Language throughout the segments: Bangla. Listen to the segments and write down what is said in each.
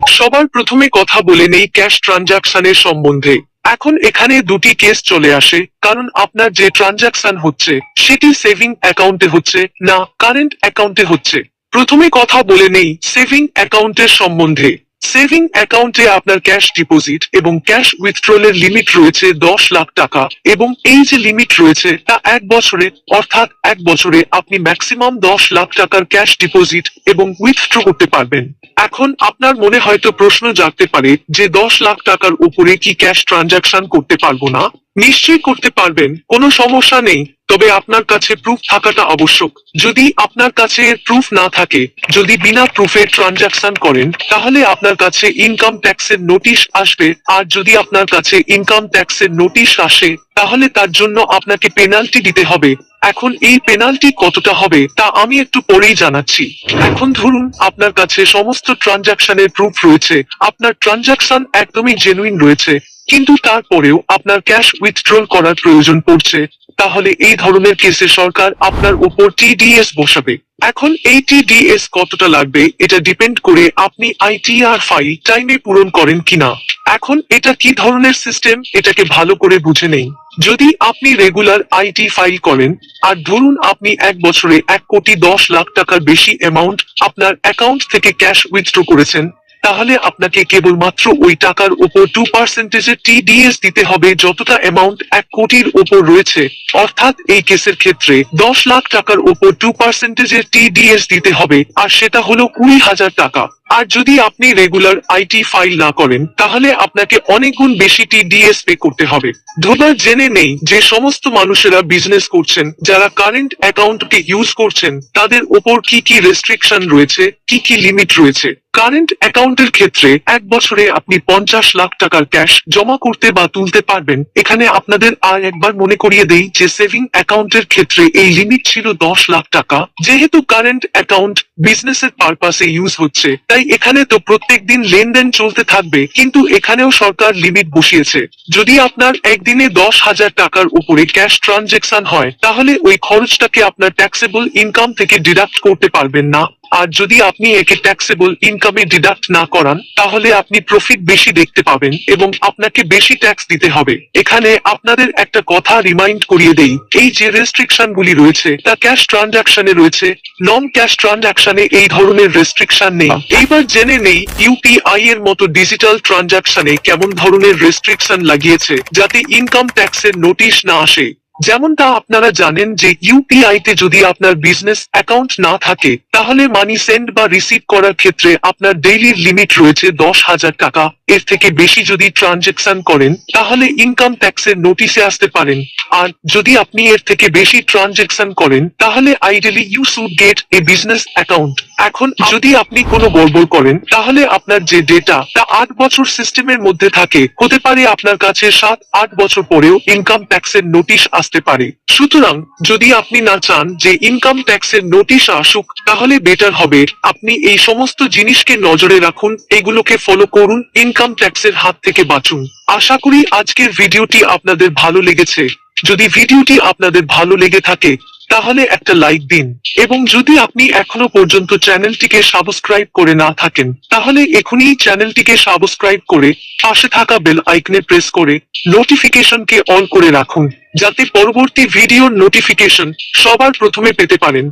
সবার প্রথমে কথা বলে নেই ক্যাশ ট্রানজাকশনের সম্বন্ধে। এখন এখানে দুটি কেস চলে আসে, কারণ আপনার যে ট্রানজাকশন হচ্ছে সেটি সেভিং অ্যাকাউন্টে হচ্ছে না কারেন্ট অ্যাকাউন্টে হচ্ছে। প্রথমে কথা বলে নেই সেভিং অ্যাকাউন্টের সম্বন্ধে। সেভিং অ্যাকাউন্টে আপনার ক্যাশ ডিপোজিট এবং ক্যাশ উইথড্রলের লিমিট রয়েছে 10 লাখ টাকা, এবং এই যে লিমিট রয়েছে তা 1 বছরে, অর্থাৎ 1 বছরে আপনি ম্যাক্সিমাম 10 লাখ টাকার ক্যাশ ডিপোজিট এবং উইথড্র করতে পারবেন। এখন আপনার মনে হয়তো প্রশ্ন জাগতে পারে যে 10 লাখ টাকার উপরে কি ক্যাশ ট্রানজাকশন করতে পারবো না? নিশ্চয়ই করতে পারবেন, কোনো সমস্যা নেই, তবে আপনার কাছে প্রুফ থাকাটা আবশ্যক। যদি আপনার কাছে এর প্রুফ না থাকে, যদি বিনা প্রুফে ট্রানজাকশন করেন, তাহলে আপনার কাছে ইনকাম ট্যাক্সের নোটিশ আসবে, আর যদি আপনার কাছে ইনকাম ট্যাক্সের নোটিশ আসে তাহলে তার জন্য আপনাকে পেনাল্টি দিতে হবে। এখন এই পেনাল্টি কতটা হবে তা আমি একটু পরেই জানাচ্ছি। এখন ধরুন আপনার কাছে সমস্ত ট্রানজাকশনের প্রুফ রয়েছে, আপনার ট্রানজাকশন একদমই জেনুইন রয়েছে, কিন্তু তারপরেও আপনার ক্যাশ উইথড্রল করার প্রয়োজন পড়ছে, তাহলে এই ধরনের কেসে সরকার আপনার উপর টিডিএস বসাবে। এখন এই টিডিএস কতটা লাগবে এটা ডিপেন্ড করে আপনি আইটিআর ফাইল টাইমে পূরণ করেন কিনা। এখন এটা কি ধরনের সিস্টেম এটাকে ভালো করে বুঝে নেই। যদি আপনি রেগুলার আইটি ফাইল করেন, আর ধরুন আপনি 1 বছরে 1,10,00,000 টাকার বেশি অ্যামাউন্ট আপনার অ্যাকাউন্ট থেকে ক্যাশ উইথড্র করেছেন, তাহলে আপনাকে কেবলমাত্র ওই টাকার উপর 2% টিডিএস দিতে হবে যতটা অ্যামাউন্ট 1 কোটির উপর রয়েছে। অর্থাৎ এই কেসের ক্ষেত্রে 10 লাখ টাকার উপর 2% টিডিএস দিতে হবে, আর সেটা হলো 20,000 টাকা। আর যদি আপনি রেগুলার আইটি ফাইল না করেন, তাহলে আপনাকে অনেক গুণ বেশি টিডিএস পে করতে হবে। ধন্যবাদ। জেনে নেই যে সমস্ত মানুষেরা বিজনেস করছেন, যারা কারেন্ট অ্যাকাউন্টকে ইউজ করছেন, তাদের উপর কি কি রেস্ট্রিকশন রয়েছে, কি কি লিমিট রয়েছে। কারেন্ট অ্যাকাউন্টের ক্ষেত্রে 1 বছরে আপনি 50 লাখ টাকার ক্যাশ জমা করতে বা তুলতে পারবেন। এখানে আপনাদের আর একবার মনে করিয়ে দেই যে সেভিং অ্যাকাউন্টের ক্ষেত্রে এই লিমিট ছিল 10 লাখ টাকা। যেহেতু কারেন্ট অ্যাকাউন্ট বিজনেসের পারপাসে ইউজ হচ্ছে, তাই এখানে তো প্রত্যেক দিন লেনদেন চলতে থাকবে, কিন্তু এখানেও সরকার লিমিট বসিয়েছে। যদি আপনার একদিনে 10,000 টাকার উপরে ক্যাশ ট্রানজেকশন হয়, তাহলে ওই খরচটাকে আপনার ট্যাক্সেবল ইনকাম থেকে ডিডাক্ট করতে পারবেন না। আর যদি আপনি একে ট্যাক্সেবল ইনকামে ডিডাক্ট না করান, তাহলে আপনি প্রফিট বেশি দেখতে পাবেন এবং আপনাকে বেশি ট্যাক্স দিতে হবে। এখানে আপনাদের একটা কথা রিমাইন্ড করিয়ে দেই, এই যে রেস্ট্রিকশন গুলি রয়েছে তা ক্যাশ ট্রানজাকশনে রয়েছে, নন ক্যাশ ট্রানজাকশনে এই ধরনের রেস্ট্রিকশন নেই। এইবার জেনে নেই ইউপিআই এর মতো ডিজিটাল ট্রানজাকশনে কেমন ধরনের রেস্ট্রিকশন লাগিয়েছে যাতে ইনকাম ট্যাক্সের নোটিশ না আসে। যেমনটা আপনারা জানেন যে ইউপিআই তে যদি আপনার বিজনেস অ্যাকাউন্ট না থাকে, তাহলে মানি সেন্ড বা রিসিভ করার ক্ষেত্রে আপনার ডেইলি লিমিট রয়েছে 10,000 টাকা। এর থেকে বেশি যদি ট্রানজেকশন করেন, তাহলে ইনকাম ট্যাক্সের নোটিশে আসতে পারেন। আর যদি আপনি এর থেকে বেশি ট্রানজেকশন করেন, তাহলে ideally you should get a business account. এখন যদি আপনি কোনো গড়বড় করেন, তাহলে আপনার যে ডেটা তা 8 বছর সিস্টেমের মধ্যে থাকে, হতে পারে আপনার কাছে 7-8 বছর পরেও ইনকাম ট্যাক্সের নোটিশ আসতে পারে। সুতরাং যদি আপনি না চান যে ইনকাম ট্যাক্সের নোটিশ আসুক, তাহলে বেটার হবে আপনি এই সমস্ত জিনিসকে নজরে রাখুন, এগুলোকে ফলো করুন, ইনকাম ট্যাক্সের হাত থেকে বাঁচুন। আশা করি আজকের ভিডিওটি আপনাদের ভালো লেগেছে। যদি ভিডিওটি আপনাদের ভালো লেগে থাকে, তাহলে একটা লাইক দিন, এবং যদি আপনি এখনো পর্যন্ত চ্যানেলটিকে সাবস্ক্রাইব করে না থাকেন, তাহলে এখনই চ্যানেলটিকে সাবস্ক্রাইব করে পাশে থাকা বেল আইকনে প্রেস করে নোটিফিকেশনকে অন করে রাখুন, যাতে পরবর্তী ভিডিওর নোটিফিকেশন সবার প্রথমে পেতে পারেন।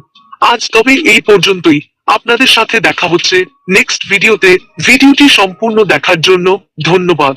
আজ তবে এই পর্যন্তই। আপনাদের সাথে দেখা হচ্ছে নেক্সট ভিডিওতে। ভিডিওটি সম্পূর্ণ দেখার জন্য ধন্যবাদ।